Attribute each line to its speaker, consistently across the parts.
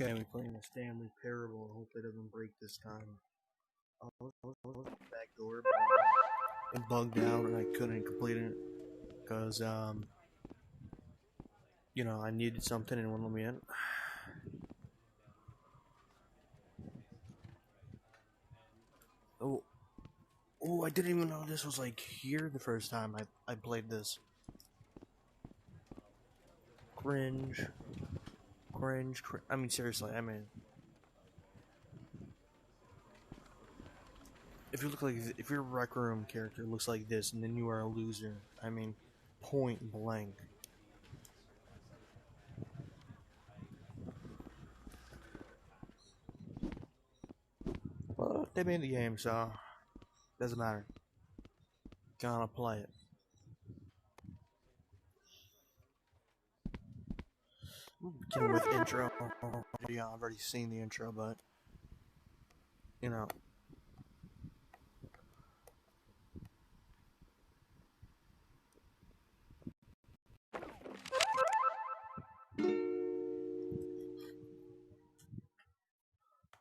Speaker 1: Okay, we're playing the Stanley Parable. I hope it doesn't break this time. I was at the back door, but it bugged out and I couldn't complete it because, I needed something and it wouldn't let me in. Oh, I didn't even know this was like here the first time I played this. Cringe. I mean, seriously, if your Rec Room character looks like this, and then you are a loser. I mean, point blank. Well, they made the game, so doesn't matter. Gonna play it. Begin with intro. Yeah, I've already seen the intro, but you know.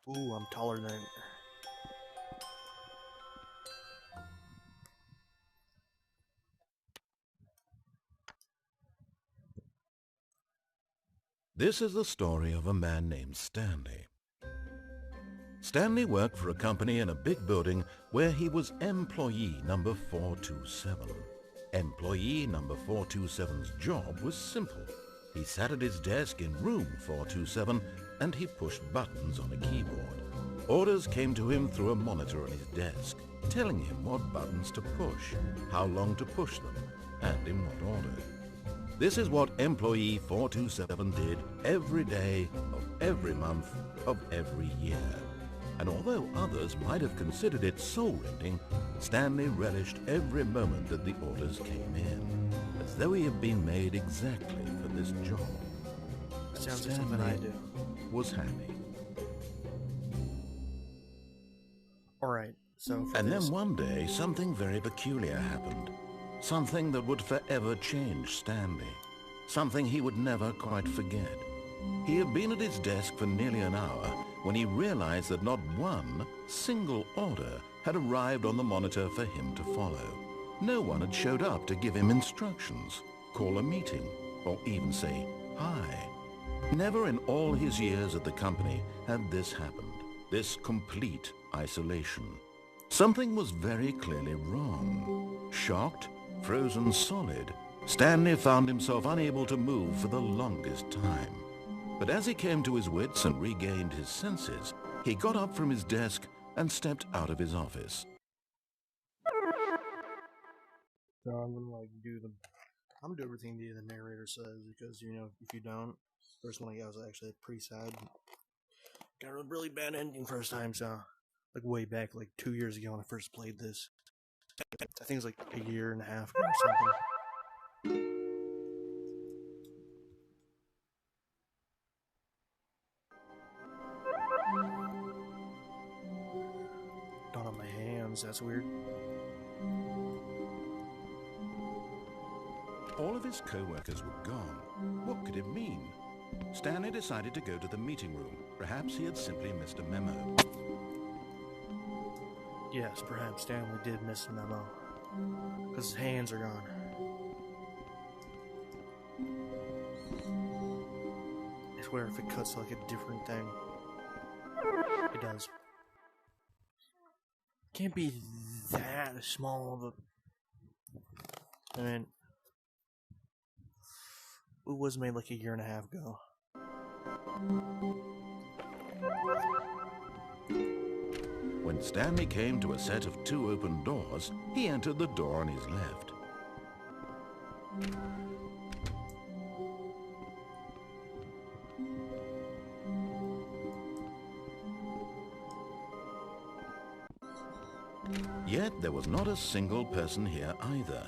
Speaker 1: Ooh, I'm taller than.
Speaker 2: This is the story of a man named Stanley. Stanley worked for a company in a big building where he was employee number 427. Employee number 427's job was simple. He sat at his desk in room 427 and he pushed buttons on a keyboard. Orders came to him through a monitor on his desk, telling him what buttons to push, how long to push them, and in what order. This is what employee 427 did every day of every month of every year. And although others might have considered it soul-rending, Stanley relished every moment that the orders came in, as though he had been made exactly for this job.
Speaker 1: Sounds like something I do.
Speaker 2: Was happy.
Speaker 1: Alright, so
Speaker 2: And then one day, something very peculiar happened. Something that would forever change Stanley. Something he would never quite forget. He had been at his desk for nearly an hour when he realized that not one single order had arrived on the monitor for him to follow. No one had showed up to give him instructions, call a meeting, or even say hi. Never in all his years at the company had this happened, this complete isolation. Something was very clearly wrong. Shocked, frozen solid, Stanley found himself unable to move for the longest time. But as he came to his wits and regained his senses, he got up from his desk and stepped out of his office.
Speaker 1: So I'm gonna do everything the narrator says because if you don't, first one I got was actually pretty sad. Got a really bad ending first time, so way back 2 years ago when I first played this. I think it was a year and a half ago or something. Not on my hands, that's weird.
Speaker 2: All of his co-workers were gone. What could it mean? Stanley decided to go to the meeting room. Perhaps he had simply missed a memo.
Speaker 1: Yes, perhaps Stanley did miss a memo. Because his hands are gone. I swear if it cuts to a different thing. It does. Can't be that small of a... I mean... It was made a year and a half ago.
Speaker 2: When Stanley came to a set of 2 open doors, he entered the door on his left. Yet there was not a single person here either.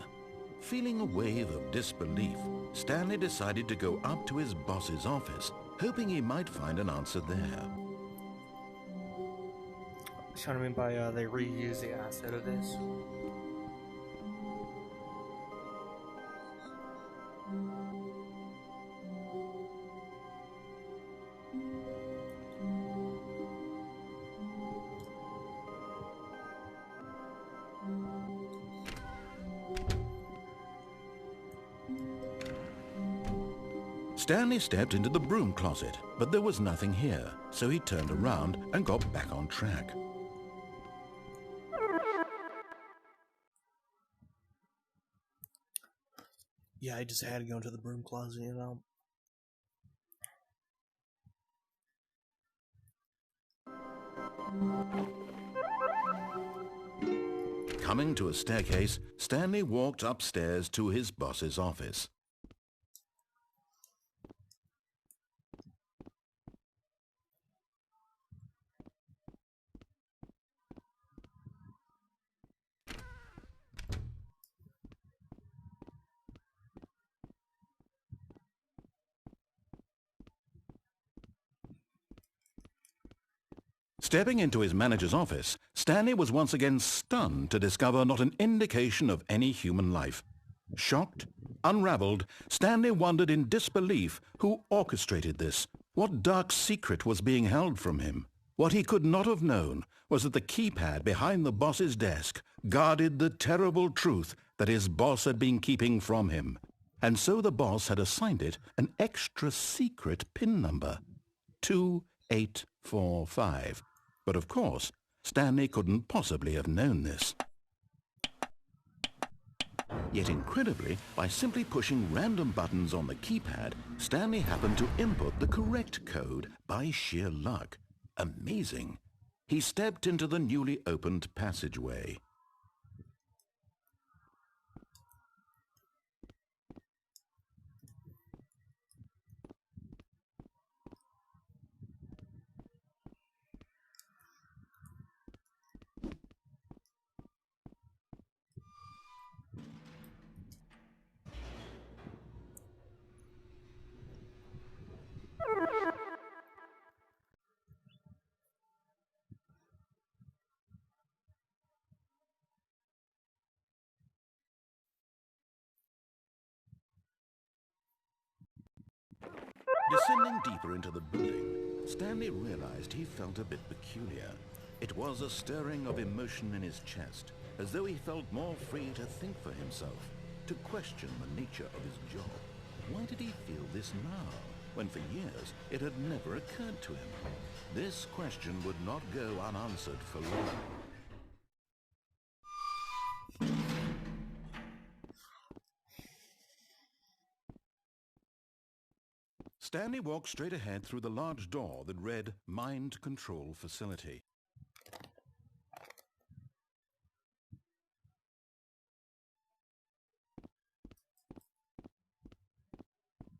Speaker 2: Feeling a wave of disbelief, Stanley decided to go up to his boss's office, hoping he might find an answer there.
Speaker 1: What I mean by they reuse the asset of this?
Speaker 2: Stanley stepped into the broom closet, but there was nothing here, so he turned around and got back on track.
Speaker 1: Yeah, I just had to go into the broom closet, you know.
Speaker 2: Coming to a staircase, Stanley walked upstairs to his boss's office. Stepping into his manager's office, Stanley was once again stunned to discover not an indication of any human life. Shocked, unraveled, Stanley wondered in disbelief who orchestrated this, what dark secret was being held from him. What he could not have known was that the keypad behind the boss's desk guarded the terrible truth that his boss had been keeping from him. And so the boss had assigned it an extra secret PIN number, 2845. But of course, Stanley couldn't possibly have known this. Yet incredibly, by simply pushing random buttons on the keypad, Stanley happened to input the correct code by sheer luck. Amazing. He stepped into the newly opened passageway. Descending deeper into the building, Stanley realized he felt a bit peculiar. It was a stirring of emotion in his chest, as though he felt more free to think for himself, to question the nature of his job. Why did he feel this now, when for years it had never occurred to him? This question would not go unanswered for long. Stanley walked straight ahead through the large door that read Mind Control Facility.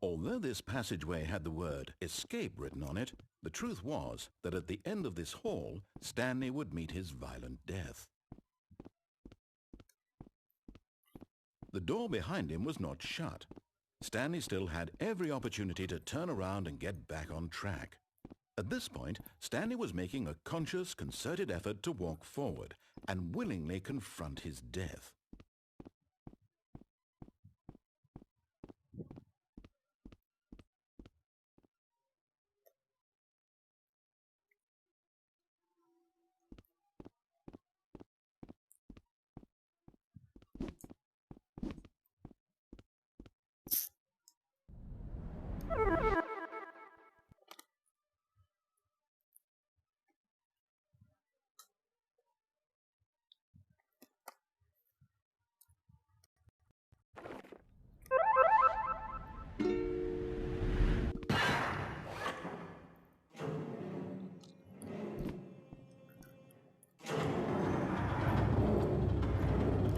Speaker 2: Although this passageway had the word escape written on it, the truth was that at the end of this hall, Stanley would meet his violent death. The door behind him was not shut. Stanley still had every opportunity to turn around and get back on track. At this point, Stanley was making a conscious, concerted effort to walk forward and willingly confront his death.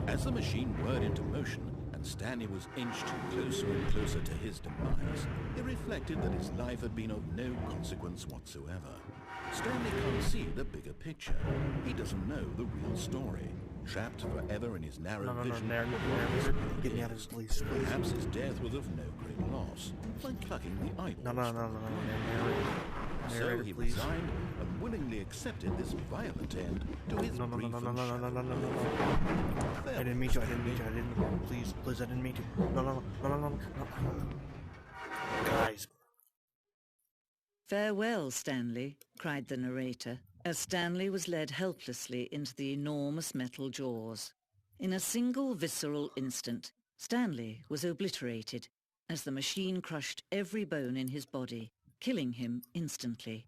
Speaker 2: As the machine whirred into motion and Stanley was inched closer and closer to his demise, he reflected that his life had been of no consequence whatsoever. Stanley can't see the bigger picture. He doesn't know the real story. Trapped forever in his narrow vision,
Speaker 1: Get me out of this, please.
Speaker 2: perhaps his death was of no great loss, like plucking the eyeballs. So he resigned and willingly accepted this violent end to his brief and shallow life.
Speaker 1: I didn't mean to, please, I didn't mean to. No. Guys.
Speaker 3: "Farewell, Stanley," cried the narrator, as Stanley was led helplessly into the enormous metal jaws. In a single visceral instant, Stanley was obliterated, as the machine crushed every bone in his body, killing him instantly.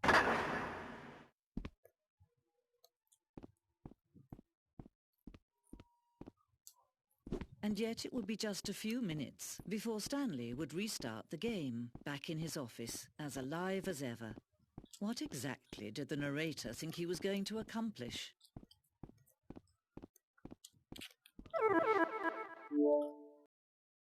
Speaker 3: And yet it would be just a few minutes before Stanley would restart the game, back in his office, as alive as ever. What exactly did the narrator think he was going to accomplish?